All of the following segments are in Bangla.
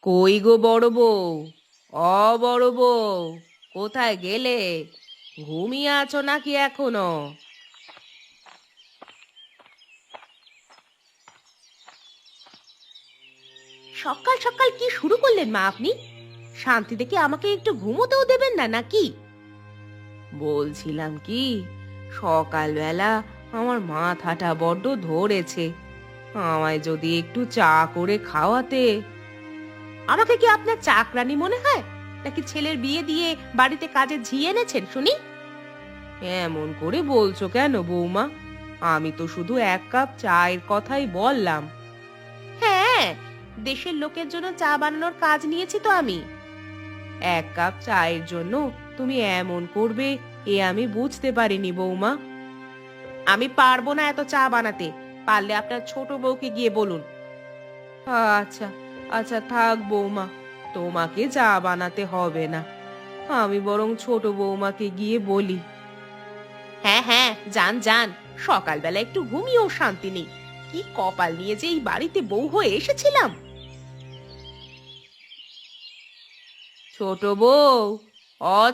কই গো বড় বউ? বড় বউ, কোথায় গেলে? ঘুমিয়ে আছো নাকি এখনো? সকাল সকাল কি শুরু করলেন মা আপনি? শান্তি দেখে আমাকে একটু ঘুমোতেও দেবেন না নাকি? বলছিলাম কি, সকালবেলা আমার মাথাটা বড্ড ধরেছে। আমায় যদি একটু চা করে খাওয়াতে। আমাকে কি আপনার চাকরানী মনে হয়, নাকি ছেলের বিয়ে দিয়ে বাড়িতে কাজে ঝি এনেছেন শুনি? এমন করে বলছো কেন বৌমা? আমি তো শুধু এক কাপ চায়ের কথাই বললাম। হ্যাঁ, দেশের লোকের জন্য চা বানানোর কাজ নিয়েছি তো আমি। এক কাপ চায়ের জন্য তুমি এমন করবে, এ আমি বুঝতে পারিনি বৌমা। আমি পারবো না এত চা বানাতে। পারলে আপনার ছোট বউকে গিয়ে বলুন। আচ্ছা, আচ্ছা থাক বৌমা, তোমাকে চা বানাতে হবে না। আমি বরং ছোট বৌমাকে গিয়ে বলি। হ্যাঁ হ্যাঁ, যান যান। সকালবেলা একটু ঘুমিয়েও শান্তি নেই। কি কপাল নিয়ে যে এই বাড়িতে বউ হয়ে এসেছিলাম। ছোট বউ,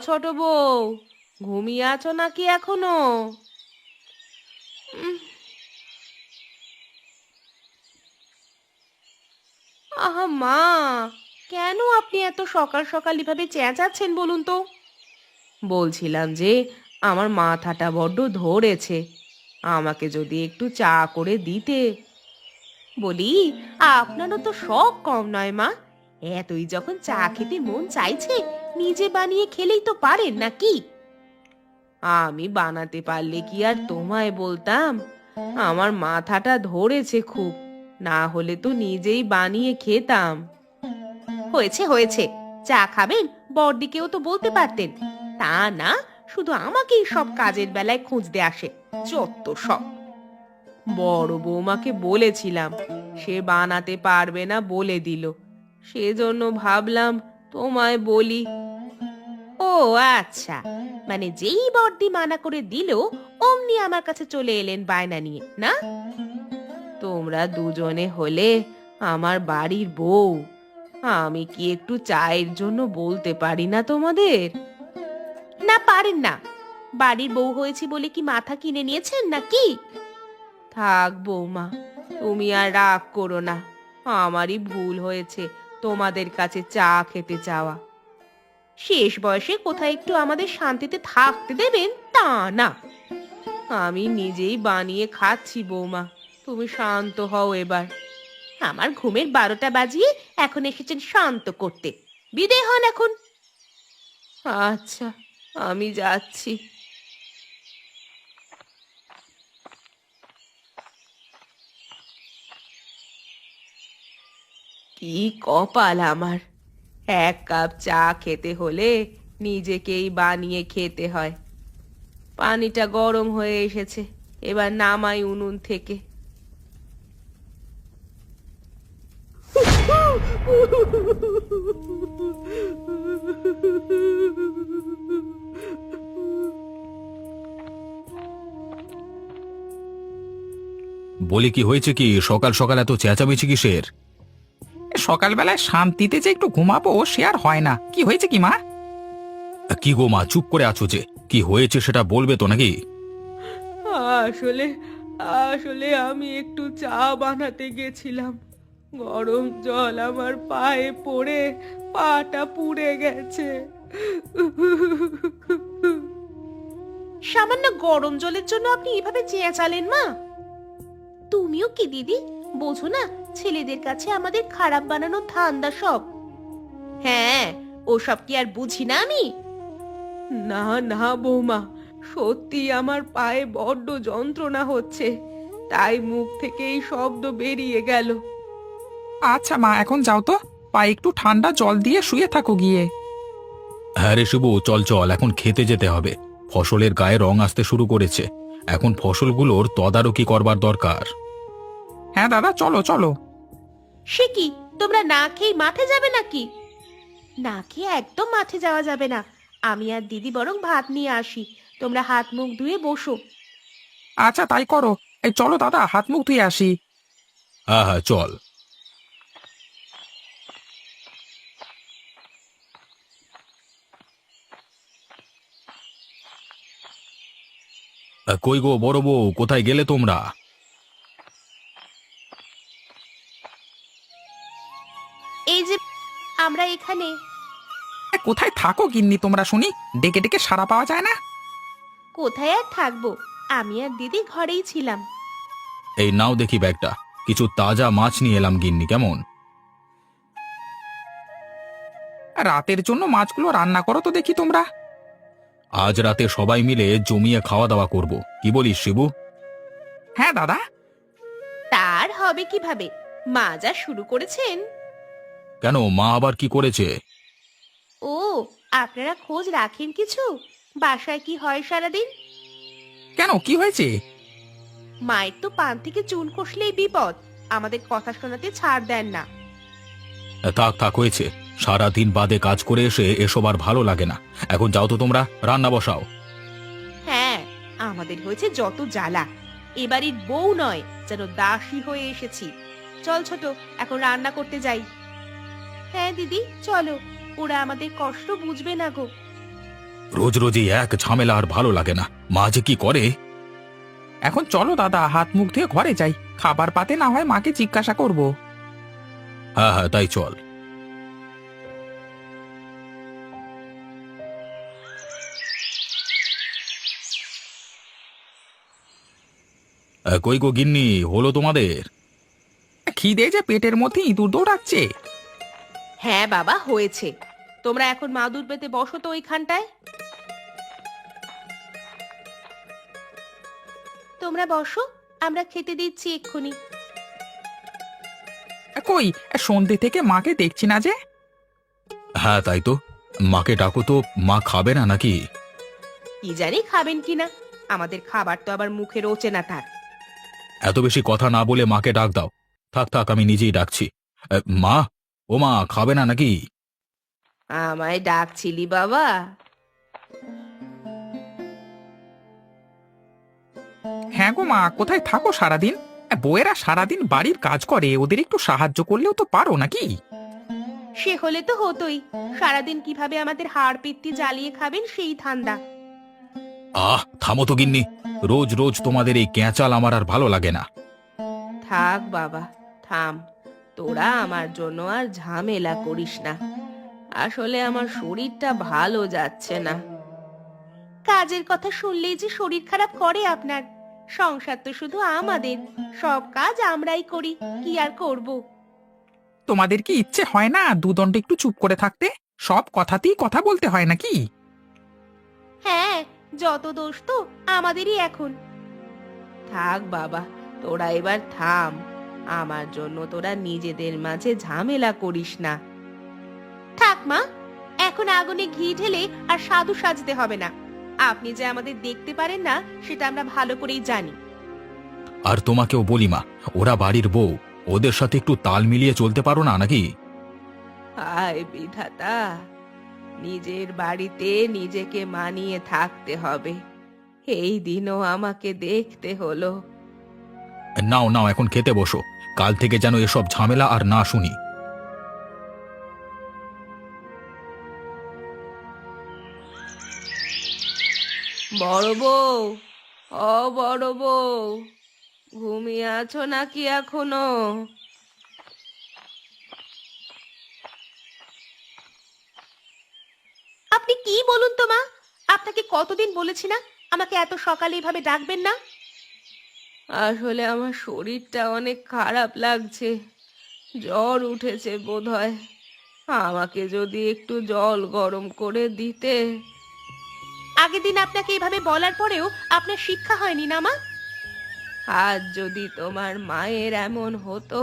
ছোট বউ, ঘুমিয়ে আছো নাকি এখনো? উম, আহা মা, কেন আপনি এত সকাল সকাল এভাবে চেঁচাচ্ছেন বলুন তো? বলছিলাম যে আমার মাথাটা বড্ড ধরেছে, আমাকে যদি একটু চা করে দিতে। বলি, আপনারও তো শখ কম নয় মা। এতই যখন চা খেতে মন চাইছে, নিজে বানিয়ে খেলেই তো পারেন নাকি? আমি বানাতে পারলে কি আর তোমায় বলতাম? আমার মাথাটা ধরেছে খুব, না হলে তো নিজেই বানিয়ে খেতাম। হয়েছে হয়েছে, চা খাবেন বড়দিকেও তো বলতে পারতেন। তা না, শুধু আমাকেই সব কাজের বেলায় খুঁজতে আসে। যত সব। বড় বৌমাকে বলেছিলাম, সে বানাতে পারবে না বলে দিল। সেজন্য ভাবলাম তোমায় বলি। ও আচ্ছা, মানে যেই বড়দি মানা করে দিল, অমনি আমার কাছে চলে এলেন বায়না নিয়ে না? তোমরা দুজনে হলে আমার বাড়ির বউ, আমি কি একটু চায়ের জন্য বলতে পারি না তোমাদের? না পারেন না। বাড়ির বউ হয়েছি বলে কি মাথা কিনে নিয়েছেন নাকি? থাক বৌমা, তুমি আর রাগ করো না। আমারই ভুল হয়েছে তোমাদের কাছে চা খেতে চাওয়া। শেষ বয়সে কোথায় একটু আমাদের শান্তিতে থাকতে দেবেন তা না। আমি নিজেই বানিয়ে খাচ্ছি বৌমা, তুমি শান্ত হও এবার। আমার ঘুমের 12টা বাজিয়ে এখন এসেছেন শান্ত করতে। বিদেয় হন এখন। আচ্ছা, আমি যাচ্ছি। কি কপাল আমার! এক কাপ চা খেতে হলে নিজেকেই বানিয়ে খেতে হয়। পানিটা গরম হয়ে এসেছে, এবার নামাই উনুন থেকে। বলি কি হয়েছে, কি সকাল সকাল এত চেঁচামেচি কিসের? সকালবেলায় শান্তিতে যে একটু ঘুমাবো সে আর হয় না। কি হয়েছে কি মা? কি গো মা, চুপ করে আছো যে? কি হয়েছে সেটা বলবে তো নাকি? আসলে আসলে আমি একটু চা বানাতে গেছিলাম। গরম জল আমার পায়ে পড়ে পাটা পুড়ে গেছে। সামান্য গরম জলের জন্য আপনি এভাবে চেঁচালেন মা? তুমিও কি দিদি, বোঝো না ছেলেদের কাছে আমাদের খারাপ বানানোর ধান্দা সব? হ্যাঁ, ওসব কি আর বুঝি না আমি? না না বৌমা, সত্যি আমার পায়ে বড্ড যন্ত্রণা হচ্ছে, তাই মুখ থেকে এই শব্দ বেরিয়ে গেল। আচ্ছা মা, এখন যাও তো, পায়ে একটু ঠান্ডা জল দিয়ে শুয়ে থাকো গিয়ে। হ্যাঁ রে শিবু, চল চল, এখন খেতে যেতে হবে। ফসলের গায়ে রং আসতে শুরু করেছে, এখন ফসলগুলোর তদারকি করবার দরকার। হ্যাঁ দাদা, চলো চলো। সে কি, তোমরা না খেয়ে মাঠে যাবে নাকি? না খেয়ে একদম মাঠে যাওয়া যাবে না। আমি আর দিদি বরং ভাত নিয়ে আসি, তোমরা হাত মুখ ধুয়ে বসো। আচ্ছা তাই করো। এই চলো দাদা, হাত মুখ ধুয়ে আসি। হ্যাঁ হ্যাঁ চল। কই গো বড় বউ, কোথায় গেলে তোমরা? এই যে আমরা এখানে। কোথায় থাকো গিন্নি তোমরা শুনি? ডেকে ডেকে সাড়া পাওয়া যায় না। কোথায় আর থাকবো, আমি আর দিদি ঘরেই ছিলাম। এই নাও দেখি ব্যাগটা, কিছু তাজা মাছ নিয়ে এলাম গিন্নি, কেমন? রাতের জন্য মাছগুলো রান্না করো তো দেখি তোমরা। আজ রাতে সবাই মিলে জমিয়ে খাওয়া দাওয়া করব, কি বলিস শিবু? হ্যাঁ দাদা। তার হবে কিভাবে, মা যা শুরু করেছেন। কেন, মা আবার কি করেছে? ও, আপনারা খোঁজ রাখেন কিছু, বাসায় কি হয় সারাদিন? কেন, কি হয়েছে? মায়ের তো পান থেকে চুন খসলেই বিপদ, আমাদের কথা শোনাতে ছাড় দেন না। থাক থাক, হয়েছে। সারাদিন বাদে কাজ করে এসে এসব আর ভালো লাগে না। এখন যাও তো তোমরা, রান্না বসাও। হ্যাঁ, আমাদের হয়েছে যত জ্বালা, এবাড়ির বউ নয় যেন দাসী হয়ে এসেছি। চল ছোট, এখন রান্না করতে যাই। হ্যাঁ দিদি চলো, ওরা আমাদের কষ্ট বুঝবে না গো। রোজ রোজই এক ঝামেলা আর ভালো লাগে না, মা যে কি করে। এখন চলো দাদা, হাত মুখ ধুয়ে ঘরে যাই। খাবার পাতে না হয় মাকে জিজ্ঞাসা করব। হ্যাঁ হ্যাঁ, তাই চল। কই গো গিন্নি, হলো তোমাদের? খিদে যে পেটের মধ্যে ইঁদুর দৌড়াচ্ছে। হ্যাঁ বাবা, হয়েছে। তোমরা এখন মাদুর পেতে বসো তো ওইখানটায়। তোমরা বসো, আমরা খেতে দিচ্ছি এক্ষুনি। কই, সন্ধে থেকে মাকে দেখছি না যে। হ্যাঁ তাই তো, মাকে ডাকো তো, মা খাবে না নাকি? কি জানি খাবেন কিনা, আমাদের খাবার তো আবার মুখে রোচে না তার। এত বেশি কথা না বলে মাকে ডাক দাও। থাক থাক, আমি নিজেই ডাকছি। মা, ও মা, খাবে না নাকি? আমায় ডাকছিলি বাবা? হ্যাঁ গো মা, কোথায় থাকো সারাদিন? বউয়েরা সারাদিন বাড়ির কাজ করে, ওদের একটু সাহায্য করলেও তো পারো নাকি? সে হলে তো হতোই, সারাদিন কিভাবে আমাদের হাড় পিত্তি জ্বালিয়ে খাবেন সেই ধান্দা। থামো তো গিন্নি, রোজ রোজ তোমাদের এই ক্যাঁচাল আমার আর ভালো লাগে না। থাক বাবা, থাম, তোরা আমার জন্য আর ঝামেলা করিস না। আসলে আমার শরীরটা ভালো যাচ্ছে না। কাজের কথা শুনলেই যে শরীর খারাপ করে আপনার। সংসার তো শুধু আমাদের, সব কাজ আমরাই করি, কি আর করব। তোমাদের কি ইচ্ছে হয় না দুদণ্ড একটু চুপ করে থাকতে? সব কথাতেই কথা বলতে হয় নাকি? হ্যাঁ, যত দোষ তো আমাদেরই এখন। থাক বাবা, তোরা এবার থাম, আমার জন্য তোরা নিজেদের মাঝে ঝামেলা করিস না। থাক মা, এখন আগুনে ঘি ঢেলে আর সাধু সাজতে হবে না। আপনি যে আমাদের দেখতে পারেন না সেটা আমরা ভালো করেই জানি। আর তোমাকেও বলি মা, ওরা বাড়ির বউ, ওদের সাথে একটু তাল মিলিয়ে চলতে পারো না নাকি? হায় বিধাতা, নিজের বাড়িতে নিজেকে মানিয়ে থাকতে হবে, এই দিনও আমাকে দেখতে হলো। নাও নাও, এখন খেতে বসো, কাল থেকে যেন এসব ঝামেলা আর না শুনি। বড় বউ, ও বড় বউ, ঘুমিয়ে আছো নাকি এখনো? আপনি কি বলুন তো মা, আপনাকে কতদিন বলেছি না আমাকে এত সকালে এভাবে ডাকবেন না। আসলে আমার শরীরটা অনেক খারাপ লাগছে, জ্বর উঠেছে বোধহয়। আমাকে যদি একটু জল গরম করে দিতে। আগের দিন আপনাকে এভাবে বলার পরেও আপনার শিক্ষা হয়নি না মা? আজ যদি তোমার মায়ের এমন হতো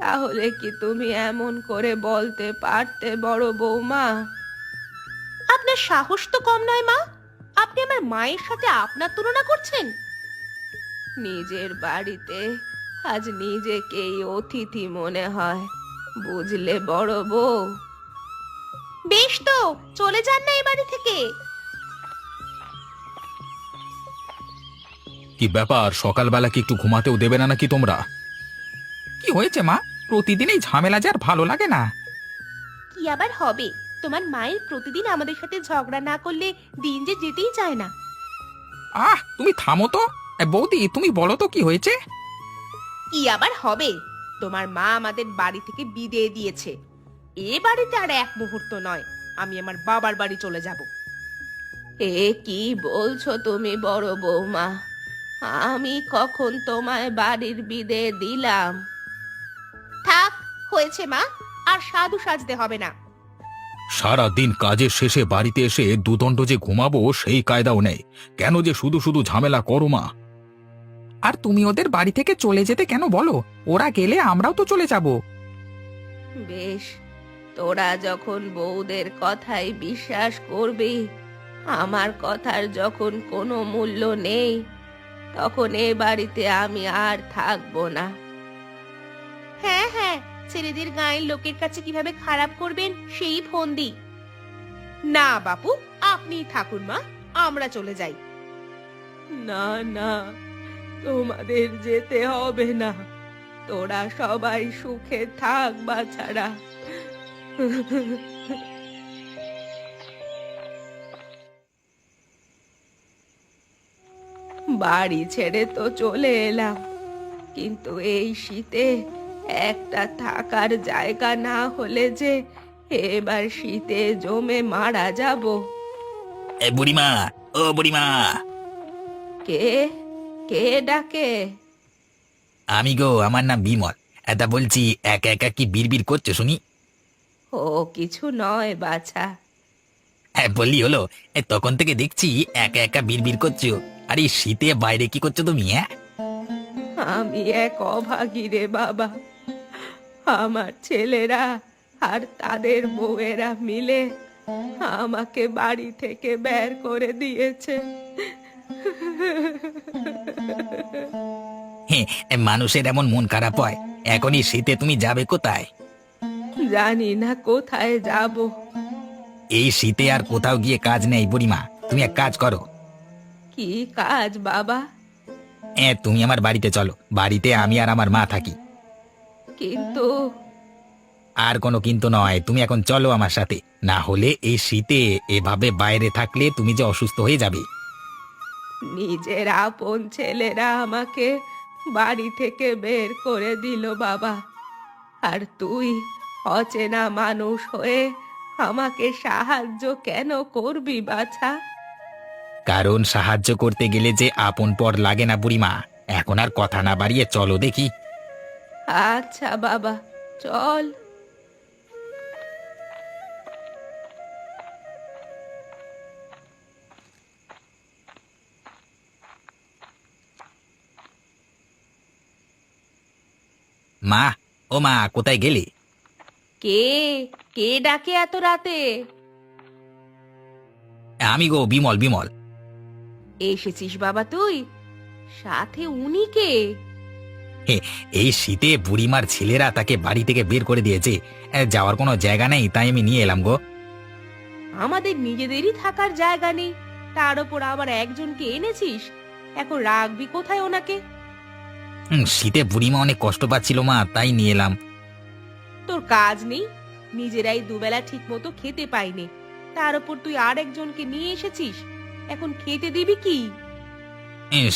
তাহলে কি তুমি এমন করে বলতে পারতে বড় বৌমা? আপনার সাহস তো কম নয় মা, আপনি আমার মায়ের সাথে আপনার তুলনা করছেন। নিজের বাড়িতে আজ নিজেকেই অতিথি মনে হয়, বুঝলে বড় বউ? বেশ তো, চলে যান না এই বাড়ি থেকে। কি ব্যাপার, সকালবেলা কি একটু ঘুমাতেও দেবে না নাকি তোমরা? কি হয়েছে মা, প্রতিদিন এই ঝামেলা যে আর ভালো লাগে না। কি আবার হবে, তোমার মায়ের প্রতিদিন আমাদের সাথে ঝগড়া না করলে দিন যে যেতেই চায় না। তুমি থামো তো। বৌদি, তুমি বলো তো কি হয়েছে? কি আবার হবে? তোমার মা আমাদের বাড়ি থেকে বিদায় দিয়েছে। এ বাড়িতে আর এক মুহূর্ত নয়, আমি আমার বাবার বাড়ি চলে যাব। এ কি বলছো তুমি বড় বৌমা? আমি কখন তোমায় বাড়ির বিদে দিলাম? থাক, হয়েছে মা, আর সাধু সাজতে হবে না। সারা দিন কাজের শেষে বাড়িতে এসে দুদণ্ড যে ঘুমাবো সেই কায়দাও নেই। কেন যে শুধু শুধু ঝামেলা করো মা? আর তুমি ওদের বাড়ি থেকে চলে যেতে কেন বলো? ওরা গেলে আমরাও তো চলে যাব। বেশ, তোরা যখন বউদের কথাই বিশ্বাস করবি, আমার কথার যখন কোনো মূল্য নেই, তখন এ বাড়িতে আমি আর থাকবো না। হ্যাঁ হ্যাঁ, ছেলেদের গায়ের লোকের কাছে কিভাবে খারাপ করবেন সেই ফন্দি। না বাপু, আপনি থাকুন মা, আমরা চলে যাই। না না, তোমাদের যেতে হবে না। তোরা সবাই সুখে থাক বাছারা। বাড়ি ছেড়ে তো চলে এলাম, কিন্তু এই শীতে একটা থাকার জায়গা না হলে যে এবার শীতে জমে মারা যাব। বুড়িমা, ও বুড়িমা। কে কে ডাকে? আমি গো, আমার নাম বিমল। এটা বলছি, একা একা কি বিড়বিড় করছো শুনি? ও কিছু নয় বাছা। হ্যাঁ, বললি হলো। তখন থেকে দেখছি একা একা বিড়বিড় করছো। আর এই শীতে বাইরে কি করছো তুমি? হ্যাঁ, আমি এক অভাগী রে বাবা। আমার ছেলেরা আর তাদের বউয়েরা মিলে আমাকে বাড়ি থেকে বের করে দিয়েছে। হ্যাঁ, মানুষের এমন মন খারাপ হয়? এখনই শীতে তুমি যাবে কোথায়? জানি না কোথায় যাব। এই শীতে আর কোথাও গিয়ে কাজ নেই বুড়িমা। তুমি এক কাজ করো। কি কাজ বাবা? তুমি আমার বাড়িতে চলো। বাড়িতে আমি আর আমার মা থাকি। কিন্তু আর কোনো কিন্তু নয়, তুমি এখন চলো আমার সাথে। না হলে এই শীতে এভাবে বাইরে থাকলে তুমি যে অসুস্থ হয়ে যাবে। নিজের আপন ছেলেরা আমাকে বাড়ি থেকে বের করে দিল বাবা, আর তুই অচেনা মানুষ হয়ে আমাকে সাহায্য কেন করবি বাছা? কারণ সাহায্য করতে গেলে যে আপন পর লাগে না বুড়িমা। এখন আর কথা না বাড়িয়ে চলো দেখি। আচ্ছা বাবা, চল। মা, ও মা, কোথায় গেলে? কে কে ডাকে এত রাতে? আমি গো, বিমল বিমল। এসেছিস বাবা তুই? সাথে উনি কে? এই শীতে বুড়িমার ছেলেরা তাকে বাড়ি থেকে বের করে দিয়েছে। যাওয়ার কোনো জায়গা নেই, তাই আমি নিয়ে এলাম গো। আমাদের নিজেদেরই থাকার জায়গা নেই, তার উপর আবার একজনকে এনেছিস। এখন রাখবি কোথায় ওনাকে? শীতে বুড়িমা অনেক কষ্ট পাচ্ছিল মা, তাই নিয়ে এলাম। তোর কাজ নেই? নিজেরাই দুবেলা ঠিক মতো খেতে পাইনি, তার উপর তুই আর একজনকে নিয়ে এসেছিস। এখন খেতে দিবি কি?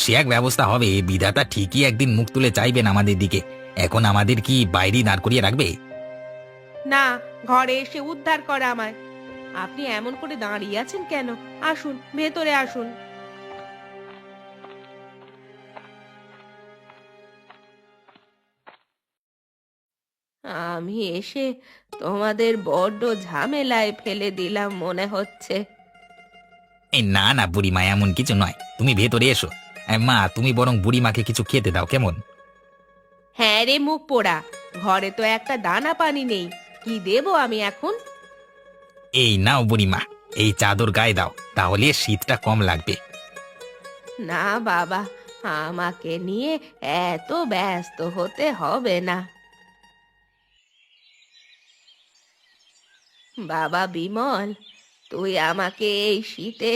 সে এক ব্যবস্থা হবে। বিধাতা ঠিকই একদিন মুখ তুলে চাইবেন আমাদের দিকে। এখন আমাদের কি বাইরে দাঁড় করিয়ে রাখবে? না, ঘরে এসে উদ্ধার কর আমায়। আপনি এমন করে দাঁড়িয়ে আছেন কেন? আসুন, ভেতরে আসুন। আমি এসে তোমাদের বড্ড ঝামেলায় ফেলে দিলাম মনে হচ্ছে। না না বুড়িমা, এমন কিছু নয়। তুমি ভেতরে এসো। মা, তুমি বরং বুড়িমাকে কিছু খেতে দাও, কেমন? হ্যাঁ রে মুখ পোড়া, ঘরে তো একটা দানা পানি নেই, কি দেবো আমি এখন? এই নাও বুড়িমা, এই চাদর গায়ে দাও, তাহলে শীতটা কম লাগবে। না বাবা, আমাকে নিয়ে এত ব্যস্ত হতে হবে না। বাবা বিমল, তুই আমাকে এই শীতে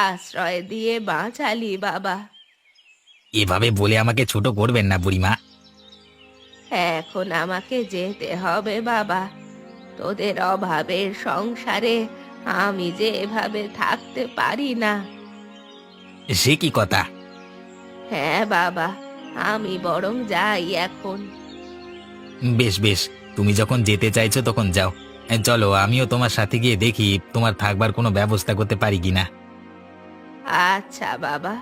আশ্রয় দিয়ে বাঁচালি বাবা। এভাবে বলে আমাকে ছোট করবেন না বুড়িমা। এখন আমাকে যেতে হবে বাবা। তোদের অভাবের সংসারে আমি যে এভাবে থাকতে পারি না। সে কি কথা? হ্যাঁ বাবা, আমি বরং যাই এখন। বেশ বেশ, তুমি যখন যেতে চাইছো তখন যাও। চলো, আমিও তোমার সাথে গিয়ে দেখি তোমার থাকবার কোনো ব্যবস্থা করতে পারি কিনা। আচ্ছা বাবা।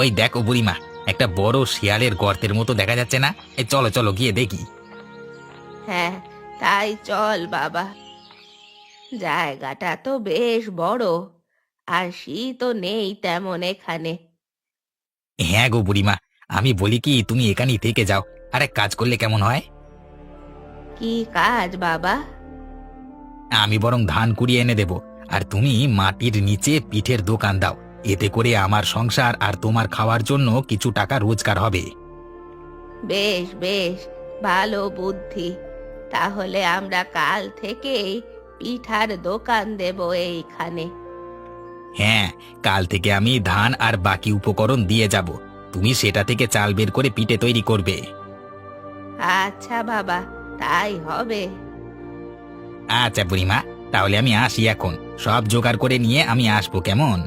ওই দেখো বুড়িমা, একটা বড় শিয়ালের গর্তের মতো দেখা যাচ্ছে না? চলো চলো গিয়ে দেখি। হ্যাঁ, তাই চল বাবা। জায়গাটা তো বেশ বড়, আর শীতও নেই তেমন এখানে। হ্যাঁ গো বুড়িমা, আমি বলি কি তুমি এখানেই থেকে যাও। আর এক কাজ করলে কেমন হয়? কি কাজ বাবা? আমি বরং ধান কুড়িয়ে এনে দেব, আর তুমি মাটির নিচে পিঠের দোকান দাও। এতে করে আমার সংসার আর তোমার খাওয়ার জন্য কিছু টাকা রোজগার হবে। বেশ বেশ, ভালো বুদ্ধি। তাহলে আমরা কাল থেকেই পিঠার দোকান দেব এইখানে। হ্যাঁ, কাল থেকে আমি ধান আর বাকি উপকরণ দিয়ে যাব। তুমি সেটা থেকে চাল বের করে পিঠে তৈরি করবে। আচ্ছা বাবা, তাই হবে। আচ্ছা বুড়িমা, তাহলে আমি আসি এখন। সব জোগাড় করে নিয়ে আমি আসবো, কেমন?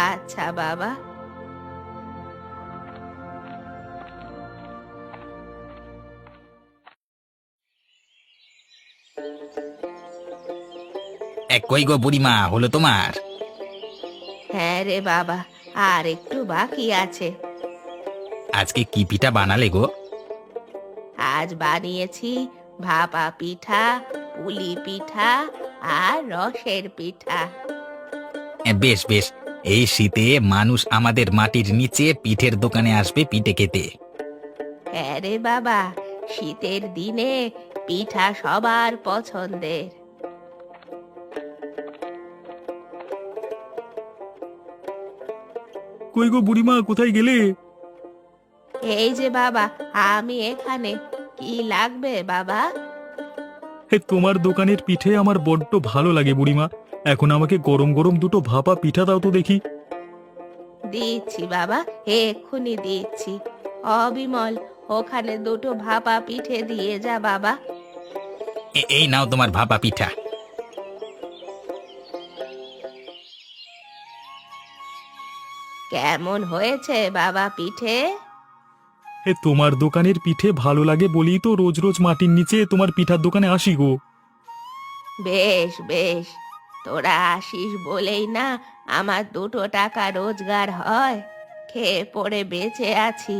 আচ্ছা বাবা। কই গো বুড়িমা, হলো তোমার? হ্যাঁ রে বাবা, আর একটু বাকি আছে। আজকে কি পিঠা বানালে গো? আজ বানিয়েছি ভাপা পিঠা, পুলি পিঠা আর রসের পিঠা। বেশ বেশ, এই শীতে মানুষ আমাদের মাটির নিচে পিঠের দোকানে আসবে পিঠে খেতে। হ্যাঁ রে বাবা, শীতের দিনে পিঠা সবার পছন্দের। কই গো বুড়িমা, কোথায় গেলে? এই যে বাবা, আমি এখানে। কি লাগবে বাবা? তোমার দোকানের পিঠে আমার বড্ড ভালো লাগে বুড়িমা। এখন আমাকে গরম গরম দুটো ভাপা পিঠা দাও তো দেখি। দিচ্ছি বাবা, এক্ষুনি দিচ্ছি। অবিমল, ওখানে দুটো ভাপা পিঠে দিয়ে যা বাবা। এই নাও তোমার ভাপা পিঠা। কেমন হয়েছে বাবা পিঠে? তোমার দোকানের পিঠে ভালো লাগে বলেই তো রোজ রোজ মাটির নিচে তোমার পিঠার দোকানে আসি গো। বেশ বেশ, তোরা আসিস বলেই না আমার 2 টাকা রোজগার হয়। খেয়ে পড়ে বেঁচে আছি,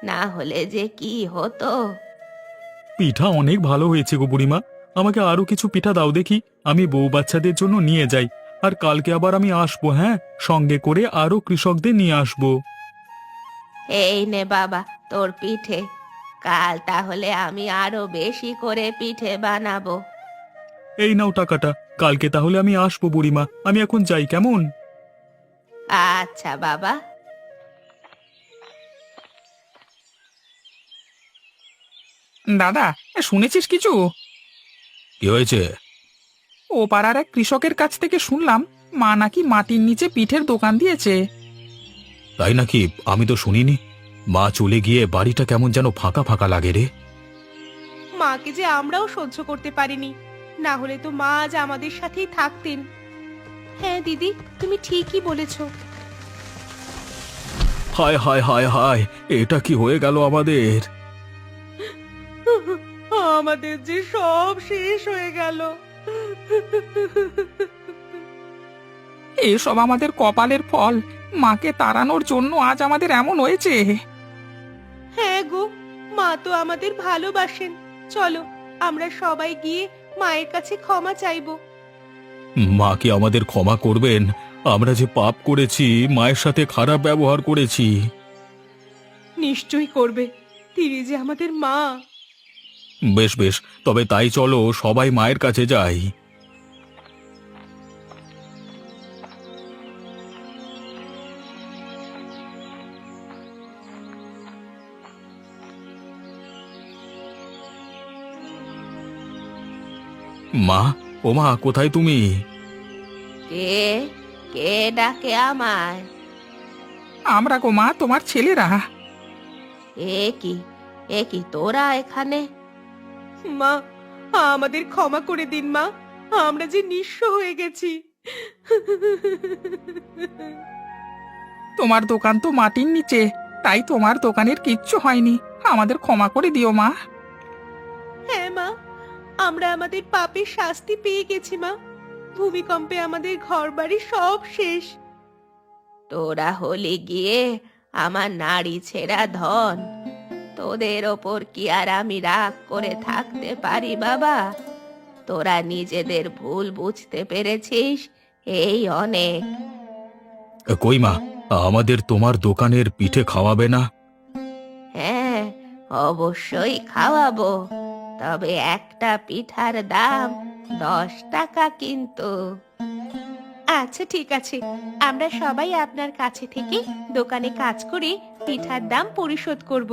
না হলে যে কি হতো। পিঠা অনেক ভালো হয়েছে গো বুড়িমা। আমাকে আরো কিছু পিঠা দাও দেখি, আমি বউ বাচ্চাদের জন্য নিয়ে যাই। আর কালকে আবার আমি আসবো, হ্যাঁ, সঙ্গে করে আরো কৃষকদের নিয়ে আসবো। এই নে বাবা তোর পিঠে। কাল তাহলে আমি আরো বেশি করে পিঠে বানাবো। এই নাও টাকাটা, কালকে তাহলে আমি আসবো বুড়িমা। আমি এখন যাই, কেমন? আচ্ছা বাবা। দাদা, শুনেছিস কিছু? কি হয়েছে? ও পাড়ার এক কৃষকের কাছ থেকে শুনলাম মা নাকি মাটির নিচে পিঠের দোকান দিয়েছে। তাই নাকি? আমি তো শুনিনি। মা চলে গিয়ে বাড়িটা কেমন যেন ফাঁকা ফাঁকা লাগে রে। মাকে যে আমরাও সহ্য করতে পারিনি, না হলে তো মা আজ আমাদের সাথেই থাকতেন। হ্যাঁ দিদি, তুমি ঠিকই বলেছো। হায় হায় হায় হায়, এটা কি হয়ে গেল আমাদের? আমাদের যে সব শেষ হয়ে গেল। এসব আমাদের কপালের ফল। মাকে তাড়ানোর জন্য আজ আমাদের এমন হয়েছে। হ্যাঁ গো, মা তো আমাদের ভালোবাসেন। চলো আমরা সবাই গিয়ে মায়ের কাছে ক্ষমা চাইবো। মা কি আমাদের ক্ষমা করবেন? আমরা যে পাপ করেছি, মায়ের সাথে খারাপ ব্যবহার করেছি। নিশ্চয়ই করবে, তিনি যে আমাদের মা। বেশ বেশ, তবে তাই চলো সবাই মায়ের কাছে যাই। মা, ও মা, কোথায় তুমি? কে? কে ডাকে আমায়? আমরা গো মা, তোমার ছেলেরা। এ কি তোরা এখানে? মা, আমাদের ক্ষমা করে দিন মা, আমরা যে নিঃস্ব হয়ে গেছি। তোমার দোকান তো মাটির নিচে, তাই তোমার দোকানের কিচ্ছু হয়নি। আমাদের ক্ষমা করে দিও মা। হ্যাঁ মা, আমরা আমাদের পাপের শাস্তি পেয়ে গেছি মা। ভূমিকম্পে আমাদের ঘরবাড়ি সব শেষ। তোরা হলি গিয়ে আমার নারী ছেঁড়া ধন, তোদের ওপর কি আর আমি রাগ করে থাকতে পারি বাবা? তোরা নিজেদের ভুল বুঝতে পেরেছিস, এই অনেক। কই মা, আমাদের তোমার দোকানের পিঠে খাওয়াবে না? হ্যাঁ, অবশ্যই খাওয়াবো, তবে একটা পিঠার দাম 10 টাকা কিন্তু। আচ্ছা ঠিক আছে, আমরা সবাই আপনার কাছে থেকে দোকানে কাজ করে পিঠার দাম পরিশোধ করব।